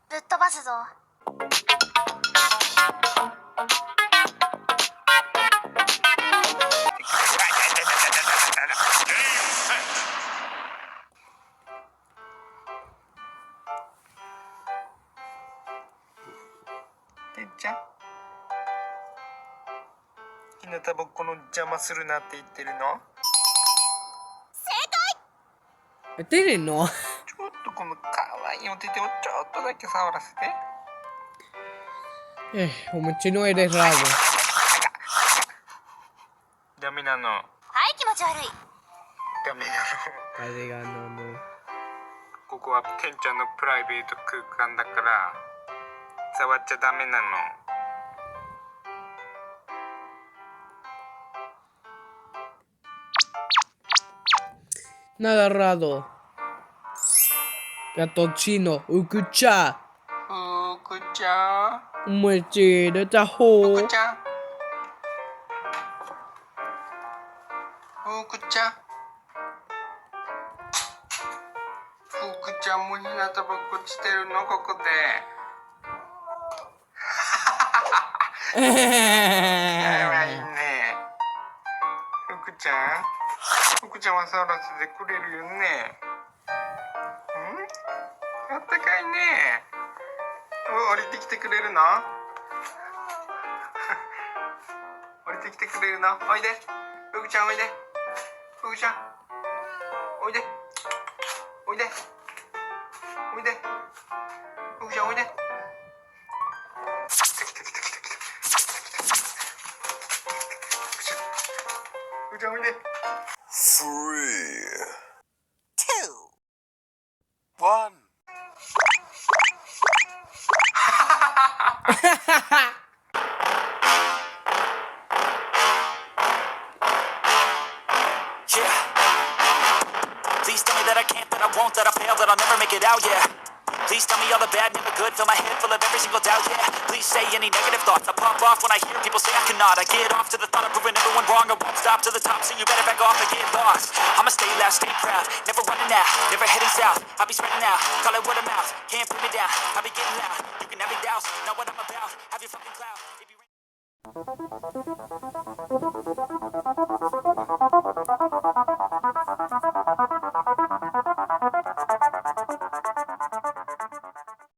ぶっ飛ばすぞ。てんちゃん、日向ぼっこの邪魔するなって言ってるの？やってるの？ちょっとこのかわいいお手手をちょっとだけ触らせて。Hombre chino eres raro. ダメなの。はい、気持ち悪い。ダメなの。誰がのここはてんちゃんのプライベート空間だから触っちゃダメなの。Nada raro. Gato chino, escuchar. ふくちゃん、 Hombre chino, está ふ jo. くちゃん、ふくちゃん、ふくちゃんも日向ぼっこしてるのここで。かわいいね。ふくちゃん、ふくちゃんは触らせてくれるよね。あったかいね。降りてきてくれるの？降りてきてくれるの？おいで。ふくちゃんおいで。ふくちゃん。おいで。おいで。おいで。ふくちゃんおいで。来た来た来た来た来た。ふくちゃんおいで。3、2、1。Please tell me that I can't, that I won't, that I fail, that I'll never make it out, yeah. Please tell me all the bad, never good, fill my head full of every single doubt, yeah. Please say any negative thoughts, I pop off when I hear people say I cannot. I get off to the thought of proving everyone wrong, I won't stop to the top, so you better back off and get lost. I'ma stay loud, stay proud, never running out, never heading south. I'll be spreading out, call it word of mouth, can't put me down, I'll be getting loud. You can have me doubts, know what I'm about, have your fucking clout.